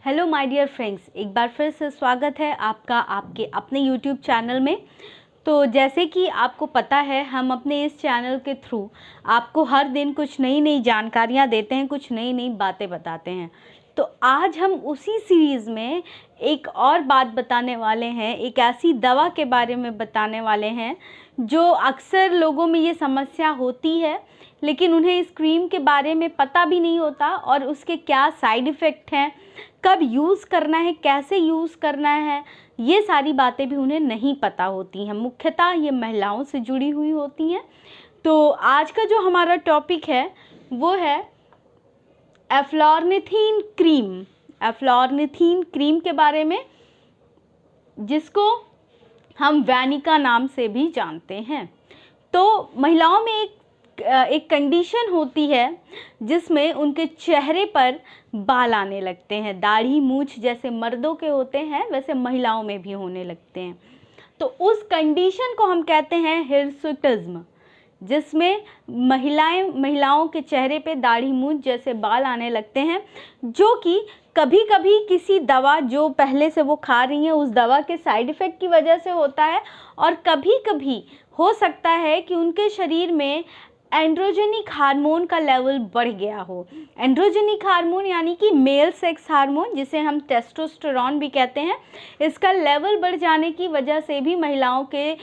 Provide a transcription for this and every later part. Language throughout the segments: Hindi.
हेलो माय डियर फ्रेंड्स, एक बार फिर से स्वागत है आपका आपके अपने यूट्यूब चैनल में। तो जैसे कि आपको पता है, हम अपने इस चैनल के थ्रू आपको हर दिन कुछ नई नई जानकारियाँ देते हैं, कुछ नई नई बातें बताते हैं। तो आज हम उसी सीरीज़ में एक और बात बताने वाले हैं, एक ऐसी दवा के बारे में बताने वाले हैं जो अक्सर लोगों में ये समस्या होती है, लेकिन उन्हें इस क्रीम के बारे में पता भी नहीं होता और उसके क्या साइड इफ़ेक्ट हैं, कब यूज़ करना है, कैसे यूज़ करना है, ये सारी बातें भी उन्हें नहीं पता होती हैं। मुख्यतः ये महिलाओं से जुड़ी हुई होती हैं। तो आज का जो हमारा टॉपिक है वो है एफ्लोरनिथीन क्रीम। एफ्लोरनिथीन क्रीम के बारे में, जिसको हम वैनिका नाम से भी जानते हैं। तो महिलाओं में एक कंडीशन होती है जिसमें उनके चेहरे पर बाल आने लगते हैं। दाढ़ी मूछ जैसे मर्दों के होते हैं वैसे महिलाओं में भी होने लगते हैं। तो उस कंडीशन को हम कहते हैं हिर्सुटिज्म, जिसमें महिलाओं के चेहरे पे दाढ़ी मूछ जैसे बाल आने लगते हैं, जो कि कभी कभी किसी दवा जो पहले से वो खा रही हैं उस दवा के साइड इफ़ेक्ट की वजह से होता है, और कभी कभी हो सकता है कि उनके शरीर में एंड्रोजेनिक हार्मोन का लेवल बढ़ गया हो। एंड्रोजेनिक हार्मोन यानी कि मेल सेक्स हार्मोन, जिसे हम टेस्टोस्टेरोन भी कहते हैं, इसका लेवल बढ़ जाने की वजह से भी महिलाओं के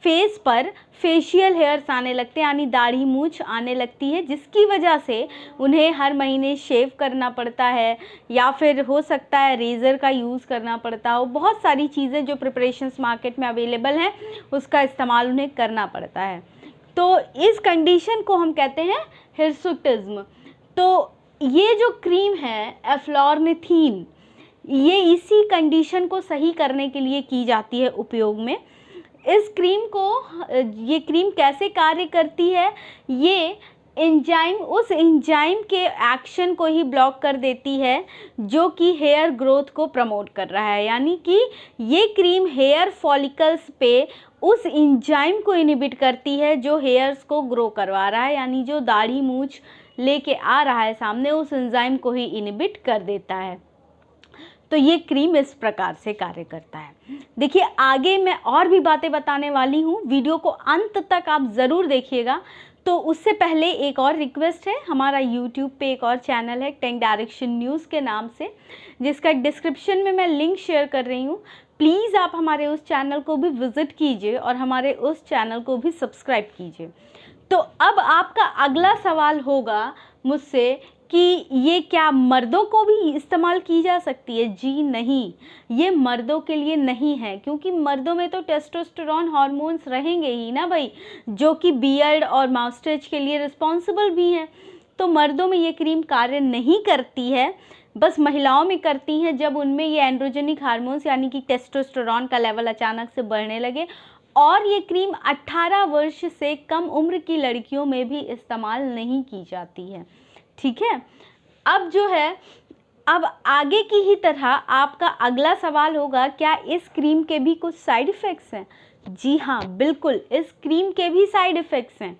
फेस पर फेशियल हेयर्स आने लगते हैं, यानी दाढ़ी मूछ आने लगती है, जिसकी वजह से उन्हें हर महीने शेव करना पड़ता है, या फिर हो सकता है रेज़र का यूज़ करना पड़ता हो। बहुत सारी चीज़ें जो प्रिपरेशंस मार्केट में अवेलेबल हैं उसका इस्तेमाल उन्हें करना पड़ता है। तो इस कंडीशन को हम कहते हैं हिर्सुटिज्म। तो ये जो क्रीम है एफ्लोरनिथीन, ये इसी कंडीशन को सही करने के लिए की जाती है उपयोग में। इस क्रीम को, ये क्रीम कैसे कार्य करती है, ये एंजाइम उस एंजाइम के एक्शन को ही ब्लॉक कर देती है जो कि हेयर ग्रोथ को प्रमोट कर रहा है। यानी कि ये क्रीम हेयर फॉलिकल्स पे उस एंजाइम को इनहिबिट करती है जो हेयर्स को ग्रो करवा रहा है, यानी जो दाढ़ी मूछ लेके आ रहा है सामने, उस एंजाइम को ही इनहिबिट कर देता है। तो ये क्रीम इस प्रकार से कार्य करता है। देखिए, आगे मैं और भी बातें बताने वाली हूँ, वीडियो को अंत तक आप ज़रूर देखिएगा। तो उससे पहले एक और रिक्वेस्ट है, हमारा यूट्यूब पे एक और चैनल है टेक डायरेक्शन न्यूज़ के नाम से, जिसका डिस्क्रिप्शन में मैं लिंक शेयर कर रही हूँ। प्लीज़ आप हमारे उस चैनल को भी विज़िट कीजिए और हमारे उस चैनल को भी सब्सक्राइब कीजिए। तो अब आपका अगला सवाल होगा मुझसे कि ये क्या मर्दों को भी इस्तेमाल की जा सकती है? जी नहीं, ये मर्दों के लिए नहीं है, क्योंकि मर्दों में तो टेस्टोस्टेरोन हार्मोन्स रहेंगे ही ना भाई, जो कि बियर्ड और माउस्टेच के लिए रिस्पॉन्सिबल भी हैं। तो मर्दों में ये क्रीम कार्य नहीं करती है, बस महिलाओं में करती हैं जब उनमें ये एंड्रोजेनिक हार्मोन्स यानी कि टेस्टोस्टेरोन का लेवल अचानक से बढ़ने लगे। और ये क्रीम 18 वर्ष से कम उम्र की लड़कियों में भी इस्तेमाल नहीं की जाती है। ठीक है, अब जो है, अब आगे की ही तरह आपका अगला सवाल होगा, क्या इस क्रीम के भी कुछ साइड इफ़ेक्ट्स हैं? जी हाँ, बिल्कुल, इस क्रीम के भी साइड इफ़ेक्ट्स हैं।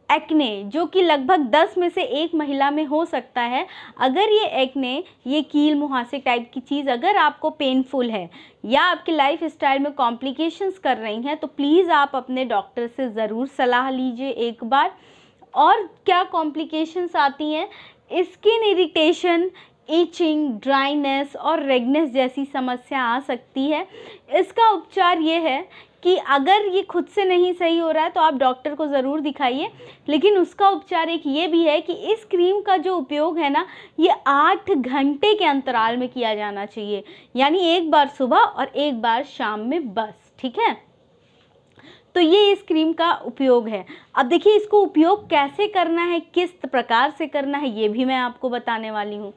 एक्ने, जो कि लगभग 10 में से 1 महिला में हो सकता है। अगर ये एक्ने, ये कील मुहासे टाइप की चीज़ अगर आपको पेनफुल है या आपके लाइफ स्टाइल में कॉम्प्लिकेशंस कर रही हैं, तो प्लीज़ आप अपने डॉक्टर से ज़रूर सलाह लीजिए एक बार। और क्या कॉम्प्लिकेशंस आती हैं? स्किन इरिटेशन, इचिंग, ड्राइनेस और रेडनेस जैसी समस्या आ सकती है। इसका उपचार ये है कि अगर ये खुद से नहीं सही हो रहा है तो आप डॉक्टर को ज़रूर दिखाइए, लेकिन उसका उपचार एक ये भी है कि इस क्रीम का जो उपयोग है ना, ये 8 घंटे के अंतराल में किया जाना चाहिए, यानी एक बार सुबह और एक बार शाम में बस। ठीक है, तो ये इस क्रीम का उपयोग है। अब देखिए, इसको उपयोग कैसे करना है, किस प्रकार से करना है, ये भी मैं आपको बताने वाली हूँ।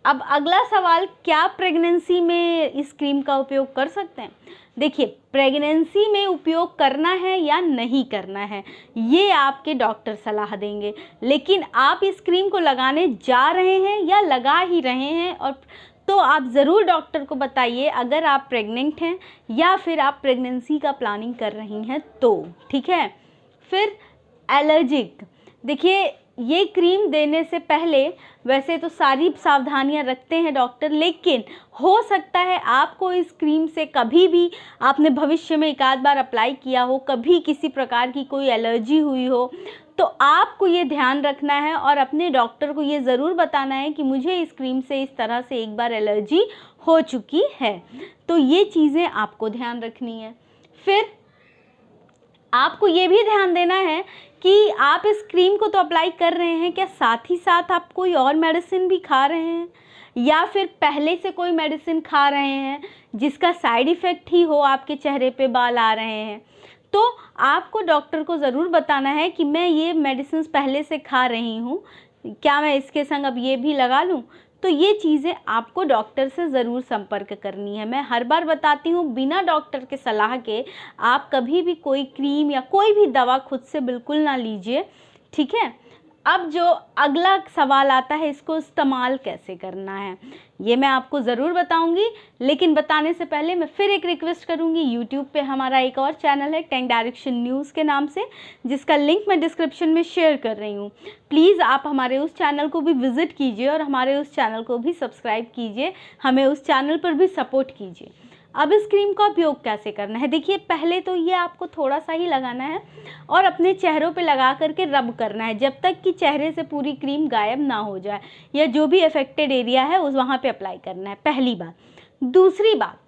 अब अगला सवाल, क्या प्रेगनेंसी में इस क्रीम का उपयोग कर सकते हैं? देखिए, प्रेगनेंसी में उपयोग करना है या नहीं करना है, ये आपके डॉक्टर सलाह देंगे, लेकिन आप इस क्रीम को लगाने जा रहे हैं या लगा ही रहे हैं, और तो आप ज़रूर डॉक्टर को बताइए अगर आप प्रेग्नेंट हैं या फिर आप प्रेगनेंसी का प्लानिंग कर रही हैं तो। ठीक है, फिर एलर्जिक, देखिए ये क्रीम देने से पहले वैसे तो सारी सावधानियां रखते हैं डॉक्टर, लेकिन हो सकता है आपको इस क्रीम से कभी भी आपने भविष्य में एक आध बार अप्लाई किया हो, कभी किसी प्रकार की कोई एलर्जी हुई हो, तो आपको ये ध्यान रखना है और अपने डॉक्टर को ये ज़रूर बताना है कि मुझे इस क्रीम से इस तरह से एक बार एलर्जी हो चुकी है। तो ये चीज़ें आपको ध्यान रखनी है। फिर आपको ये भी ध्यान देना है कि आप इस क्रीम को तो अप्लाई कर रहे हैं, क्या साथ ही साथ आप कोई और मेडिसिन भी खा रहे हैं या फिर पहले से कोई मेडिसिन खा रहे हैं जिसका साइड इफ़ेक्ट ही हो, आपके चेहरे पे बाल आ रहे हैं। तो आपको डॉक्टर को ज़रूर बताना है कि मैं ये मेडिसिन पहले से खा रही हूँ, क्या मैं इसके संग अब ये भी लगा लूँ। तो ये चीज़ें आपको डॉक्टर से ज़रूर संपर्क करनी है। मैं हर बार बताती हूँ, बिना डॉक्टर के सलाह के आप कभी भी कोई क्रीम या कोई भी दवा खुद से बिल्कुल ना लीजिए, ठीक है। अब जो अगला सवाल आता है, इसको इस्तेमाल कैसे करना है, ये मैं आपको ज़रूर बताऊंगी, लेकिन बताने से पहले मैं फिर एक रिक्वेस्ट करूंगी। यूट्यूब पे हमारा एक और चैनल है टेंक डायरेक्शन न्यूज़ के नाम से, जिसका लिंक मैं डिस्क्रिप्शन में शेयर कर रही हूँ। प्लीज़ आप हमारे उस चैनल को भी विज़िट कीजिए और हमारे उस चैनल को भी सब्सक्राइब कीजिए, हमें उस चैनल पर भी सपोर्ट कीजिए। अब इस क्रीम का उपयोग कैसे करना है, देखिए पहले तो ये आपको थोड़ा सा ही लगाना है और अपने चेहरों पे लगा करके रब करना है जब तक कि चेहरे से पूरी क्रीम गायब ना हो जाए, या जो भी अफेक्टेड एरिया है उस वहाँ पे अप्लाई करना है, पहली बात। दूसरी बात,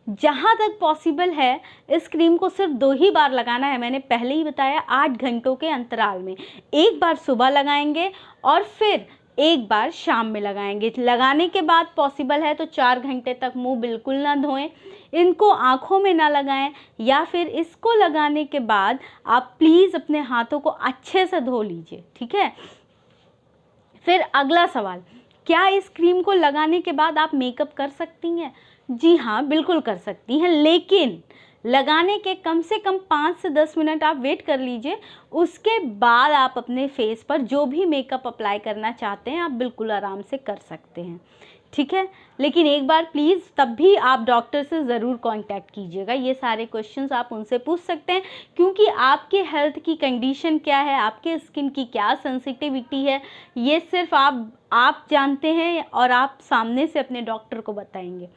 जहाँ तक पॉसिबल है इस क्रीम को सिर्फ 2 ही बार लगाना है। मैंने पहले ही बताया 8 घंटों के अंतराल में, एक बार सुबह लगाएंगे और फिर एक बार शाम में लगाएंगे। लगाने के बाद पॉसिबल है तो 4 घंटे तक मुंह बिल्कुल ना धोएं, इनको आँखों में ना लगाएं, या फिर इसको लगाने के बाद आप प्लीज़ अपने हाथों को अच्छे से धो लीजिए, ठीक है। फिर अगला सवाल, क्या इस क्रीम को लगाने के बाद आप मेकअप कर सकती हैं? जी हाँ, बिल्कुल कर सकती हैं, लेकिन लगाने के कम से कम 5 से 10 मिनट आप वेट कर लीजिए। उसके बाद आप अपने फेस पर जो भी मेकअप अप्लाई करना चाहते हैं आप बिल्कुल आराम से कर सकते हैं, ठीक है। लेकिन एक बार प्लीज़ तब भी आप डॉक्टर से ज़रूर कांटेक्ट कीजिएगा। ये सारे क्वेश्चंस आप उनसे पूछ सकते हैं, क्योंकि आपके हेल्थ की कंडीशन क्या है, आपके स्किन की क्या सेंसिटिविटी है, ये सिर्फ आप जानते हैं और आप सामने से अपने डॉक्टर को बताएंगे।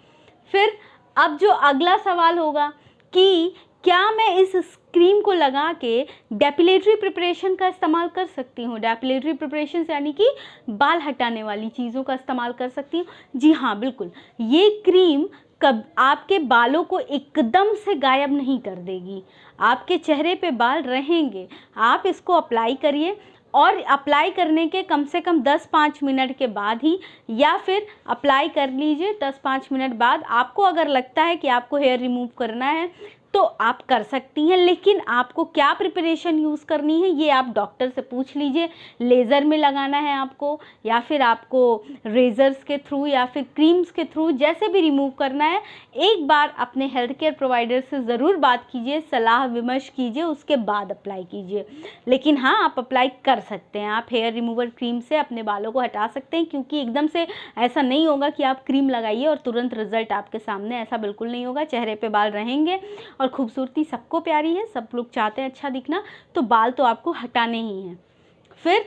फिर अब जो अगला सवाल होगा कि क्या मैं इस क्रीम को लगा के डेपिलेटरी प्रिपरेशन का इस्तेमाल कर सकती हूँ? डेपिलेटरी प्रिपरेशन यानी कि बाल हटाने वाली चीज़ों का इस्तेमाल कर सकती हूँ। जी हाँ, बिल्कुल। ये क्रीम कब आपके बालों को एकदम से गायब नहीं कर देगी, आपके चेहरे पे बाल रहेंगे। आप इसको अप्लाई करिए और अप्लाई करने के कम से कम 10-5 मिनट के बाद ही, या फिर अप्लाई कर लीजिए 10-5 मिनट बाद। आपको अगर लगता है कि आपको हेयर रिमूव करना है तो आप कर सकती हैं, लेकिन आपको क्या प्रिपरेशन यूज़ करनी है ये आप डॉक्टर से पूछ लीजिए। लेज़र में लगाना है आपको, या फिर आपको रेज़र्स के थ्रू या फिर क्रीम्स के थ्रू, जैसे भी रिमूव करना है, एक बार अपने हेल्थ केयर प्रोवाइडर से ज़रूर बात कीजिए, सलाह विमर्श कीजिए, उसके बाद अप्लाई कीजिए। लेकिन हाँ, आप अप्लाई कर सकते हैं, आप हेयर रिमूवर क्रीम से अपने बालों को हटा सकते हैं, क्योंकि एकदम से ऐसा नहीं होगा कि आप क्रीम लगाइए और तुरंत रिजल्ट आपके सामने, ऐसा बिल्कुल नहीं होगा। चेहरे पे बाल रहेंगे और खूबसूरती सबको प्यारी है, सब लोग चाहते हैं अच्छा दिखना, तो बाल तो आपको हटाने ही हैं। फिर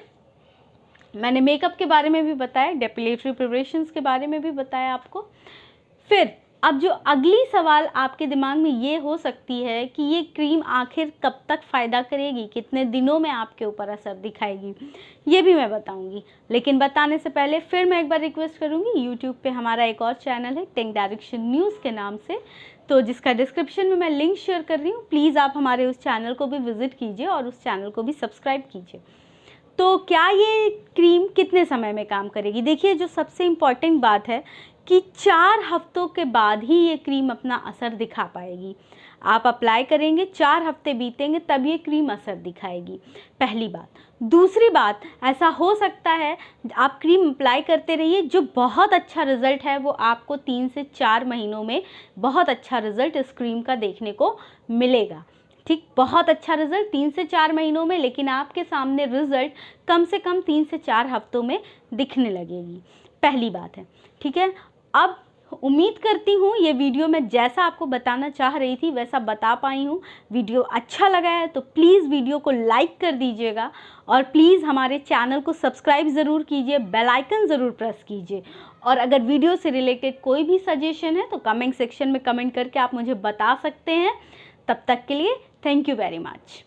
मैंने मेकअप के बारे में भी बताया, डेपिलेटरी प्रिपरेशंस के बारे में भी बताया आपको। फिर अब जो अगली सवाल आपके दिमाग में ये हो सकती है कि ये क्रीम आखिर कब तक फ़ायदा करेगी, कितने दिनों में आपके ऊपर असर दिखाएगी, ये भी मैं बताऊंगी। लेकिन बताने से पहले फिर मैं एक बार रिक्वेस्ट करूंगी, यूट्यूब पे हमारा एक और चैनल है टेंक डायरेक्शन न्यूज़ के नाम से, तो जिसका डिस्क्रिप्शन में मैं लिंक शेयर कर रही हूँ। प्लीज़ आप हमारे उस चैनल को भी विज़िट कीजिए और उस चैनल को भी सब्सक्राइब कीजिए। तो क्या ये क्रीम कितने समय में काम करेगी? देखिए, जो सबसे इम्पॉर्टेंट बात है कि 4 हफ्तों के बाद ही ये क्रीम अपना असर दिखा पाएगी। आप अप्लाई करेंगे, 4 हफ्ते बीतेंगे तब ये क्रीम असर दिखाएगी, पहली बात। दूसरी बात, ऐसा हो सकता है आप क्रीम अप्लाई करते रहिए, जो बहुत अच्छा रिज़ल्ट है वो आपको 3 से 4 महीनों में बहुत अच्छा रिज़ल्ट इस क्रीम का देखने को मिलेगा। ठीक, बहुत अच्छा रिज़ल्ट 3 से 4 महीनों में, लेकिन आपके सामने रिज़ल्ट कम से कम 3 से 4 हफ्तों में दिखने लगेगी, पहली बात है, ठीक है। अब उम्मीद करती हूँ ये वीडियो मैं जैसा आपको बताना चाह रही थी वैसा बता पाई हूँ। वीडियो अच्छा लगा है तो प्लीज़ वीडियो को लाइक कर दीजिएगा और प्लीज़ हमारे चैनल को सब्सक्राइब ज़रूर कीजिए, बेल आइकन ज़रूर प्रेस कीजिए। और अगर वीडियो से रिलेटेड कोई भी सजेशन है तो कमेंट सेक्शन में कमेंट करके आप मुझे बता सकते हैं। तब तक के लिए थैंक यू वेरी मच।